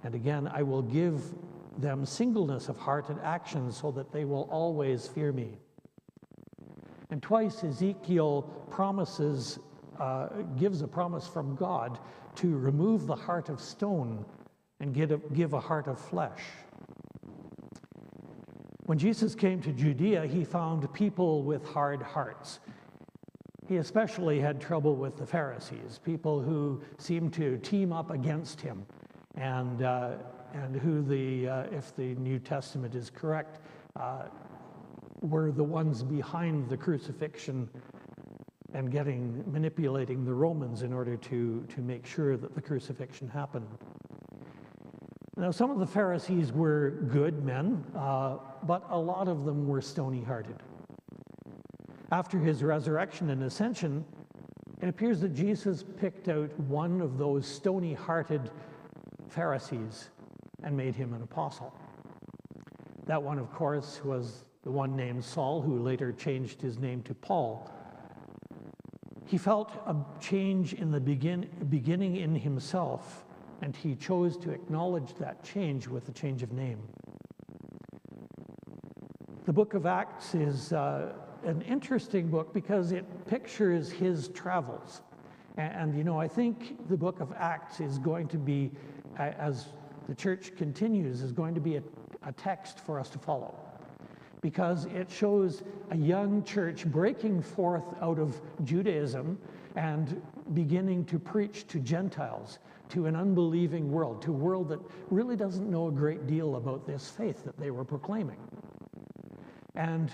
And again, I will give them singleness of heart and action so that they will always fear me. And twice Ezekiel gives a promise from God to remove the heart of stone and give a heart of flesh. When Jesus came to Judea, he found people with hard hearts. He especially had trouble with the Pharisees, people who seemed to team up against him, and who, if the New Testament is correct, were the ones behind the crucifixion and manipulating the Romans in order to make sure that the crucifixion happened. Now, some of the Pharisees were good men, but a lot of them were stony-hearted. After his resurrection and ascension, it appears that Jesus picked out one of those stony-hearted Pharisees and made him an apostle. That one, of course, was the one named Saul, who later changed his name to Paul. He felt a change in the beginning in himself, and he chose to acknowledge that change with a change of name. The book of Acts is an interesting book because it pictures his travels. And you know, I think the book of Acts is going to be, as the church continues, is going to be a text for us to follow, because it shows a young church breaking forth out of Judaism and beginning to preach to Gentiles, to an unbelieving world, to a world that really doesn't know a great deal about this faith that they were proclaiming. And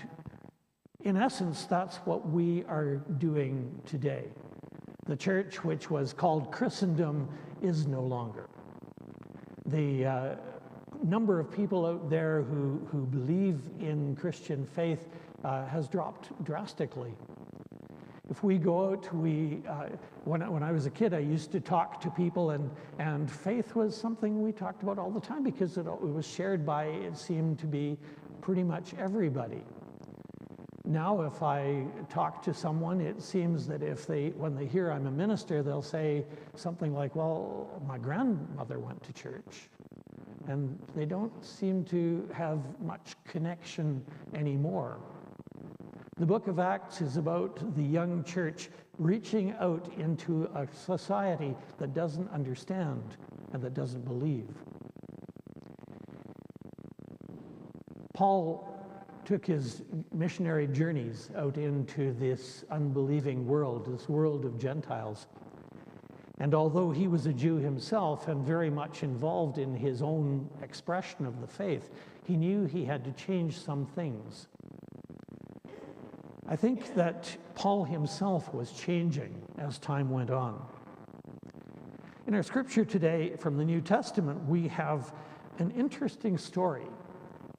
in essence, that's what we are doing today. The church, which was called Christendom, is no longer. The number of people out there who believe in Christian faith has dropped drastically. If we go out, when I was a kid, I used to talk to people, and faith was something we talked about all the time because it was shared by, it seemed to be, pretty much everybody. Now, if I talk to someone, it seems that when they hear I'm a minister, they'll say something like, well, my grandmother went to church. And they don't seem to have much connection anymore. The book of Acts is about the young church reaching out into a society that doesn't understand and that doesn't believe. Paul took his missionary journeys out into this unbelieving world, this world of Gentiles. And although he was a Jew himself and very much involved in his own expression of the faith, he knew he had to change some things. I think that Paul himself was changing as time went on. In our scripture today from the New Testament, we have an interesting story,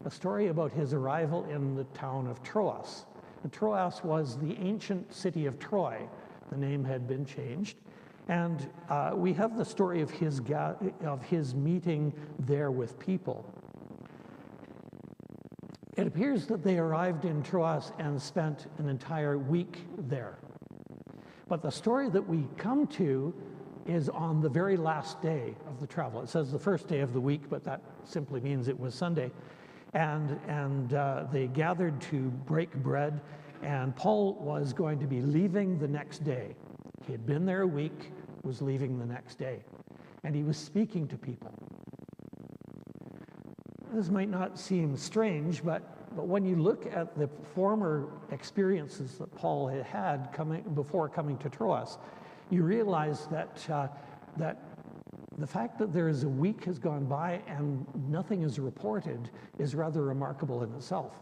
a story about his arrival in the town of Troas. And Troas was the ancient city of Troy. The name had been changed. And we have the story of his meeting there with people. It appears that they arrived in Troas and spent an entire week there. But the story that we come to is on the very last day of the travel. It says the first day of the week, but that simply means it was Sunday. And they gathered to break bread, and Paul was going to be leaving the next day. He had been there a week, was leaving the next day, and he was speaking to people. This might not seem strange, but when you look at the former experiences that Paul had before coming to Troas, you realize that the fact that there is a week has gone by and nothing is reported is rather remarkable in itself.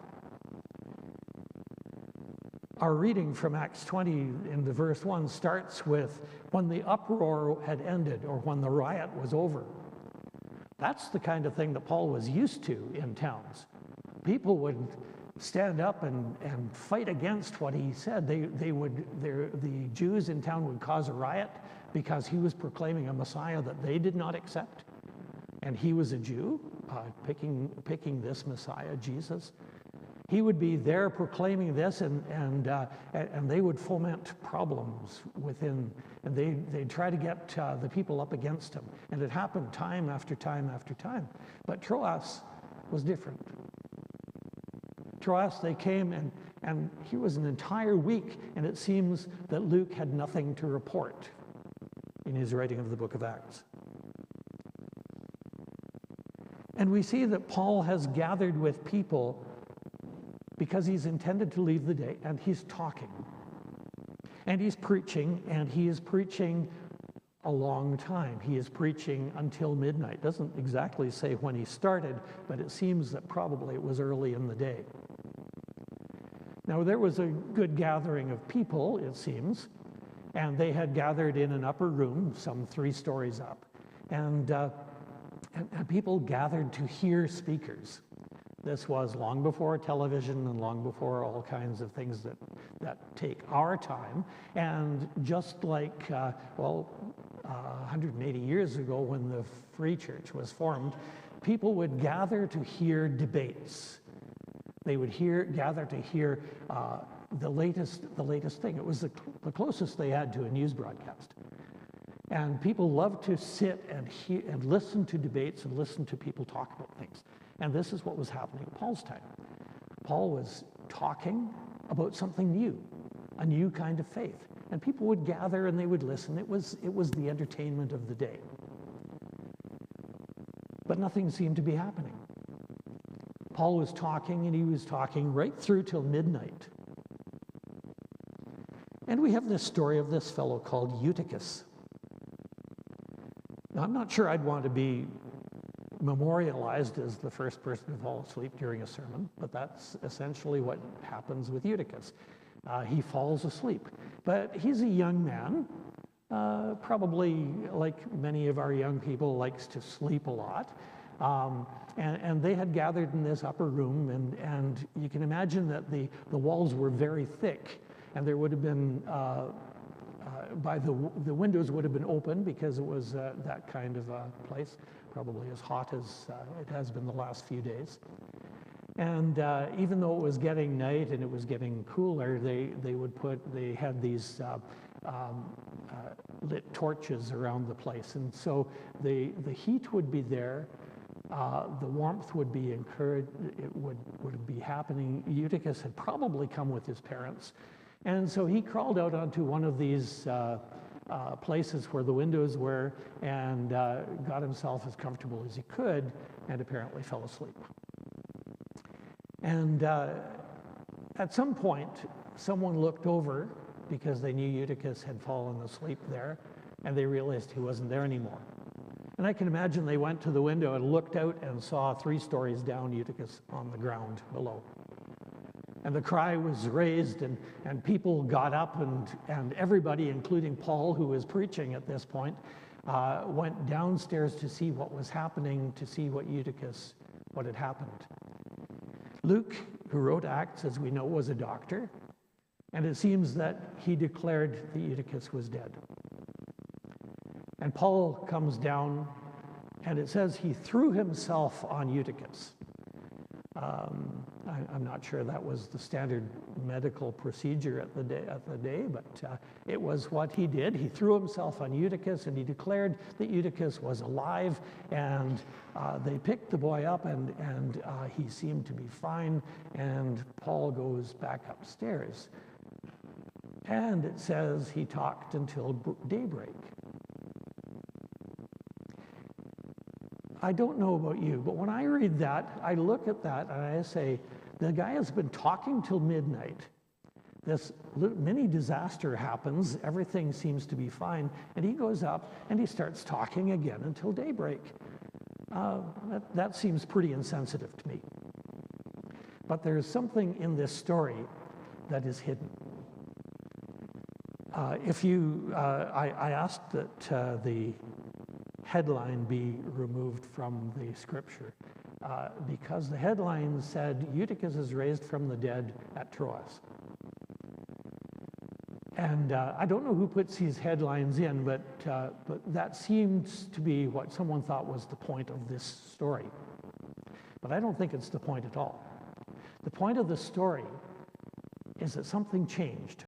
Our reading from Acts 20 in the verse 1 starts with when the uproar had ended, or when the riot was over. That's the kind of thing that Paul was used to in towns. People would stand up and fight against what he said. The Jews in town would cause a riot because he was proclaiming a Messiah that they did not accept. And he was a Jew, picking this Messiah, Jesus. He would be there proclaiming this, and they would foment problems within, and they'd try to get the people up against him. And it happened time after time after time. But Troas was different. Troas, they came, and here was an entire week, and it seems that Luke had nothing to report in his writing of the book of Acts. And we see that Paul has gathered with people because he's intended to leave the day, and he's talking. And he's preaching, and he is preaching a long time. He is preaching until midnight. Doesn't exactly say when he started, but it seems that probably it was early in the day. Now, there was a good gathering of people, it seems, and they had gathered in an upper room, some 3 stories up, and people gathered to hear speakers. This was long before television and long before all kinds of things that take our time. And just like, 180 years ago when the Free Church was formed, people would gather to hear debates. They would gather to hear the latest thing. It was the closest they had to a news broadcast. And people loved to sit and hear and listen to debates and listen to people talk about things. And this is what was happening in Paul's time. Paul was talking about something new, a new kind of faith. And people would gather and they would listen. It was the entertainment of the day. But nothing seemed to be happening. Paul was talking, and he was talking right through till midnight. And we have this story of this fellow called Eutychus. Now, I'm not sure I'd want to be memorialized as the first person to fall asleep during a sermon, but that's essentially what happens with Eutychus. He falls asleep. But he's a young man, probably like many of our young people, likes to sleep a lot. And they had gathered in this upper room, and you can imagine that the walls were very thick, and there would have been, the windows would have been open because it was that kind of a place, probably as hot as it has been the last few days. And even though it was getting night and it was getting cooler, they had these lit torches around the place. And so the heat would be there, the warmth would be encouraged, it would be happening. Eutychus had probably come with his parents. And so he crawled out onto one of these places where the windows were and got himself as comfortable as he could and apparently fell asleep. And at some point, someone looked over because they knew Eutychus had fallen asleep there, and they realized he wasn't there anymore. And I can imagine they went to the window and looked out and saw 3 stories down Eutychus on the ground below. And the cry was raised, and people got up, and everybody, including Paul, who was preaching at this point, went downstairs to see what was happening, to see what had happened. Luke, who wrote Acts, as we know, was a doctor, and it seems that he declared that Eutychus was dead. And Paul comes down, and it says he threw himself on Eutychus. I'm not sure that was the standard medical procedure at the day, but it was what he did. He threw himself on Eutychus, and he declared that Eutychus was alive, and they picked the boy up, and he seemed to be fine, and Paul goes back upstairs. And it says he talked until daybreak. I don't know about you, but when I read that, I look at that and I say, the guy has been talking till midnight. This mini disaster happens, everything seems to be fine, and he goes up and he starts talking again until daybreak. That seems pretty insensitive to me. But there's something in this story that is hidden. I asked that the headline be removed from the scripture because the headline said Eutychus is raised from the dead at Troas. And I don't know who puts these headlines in, but that seems to be what someone thought was the point of this story. But I don't think it's the point at all. The point of the story is that something changed.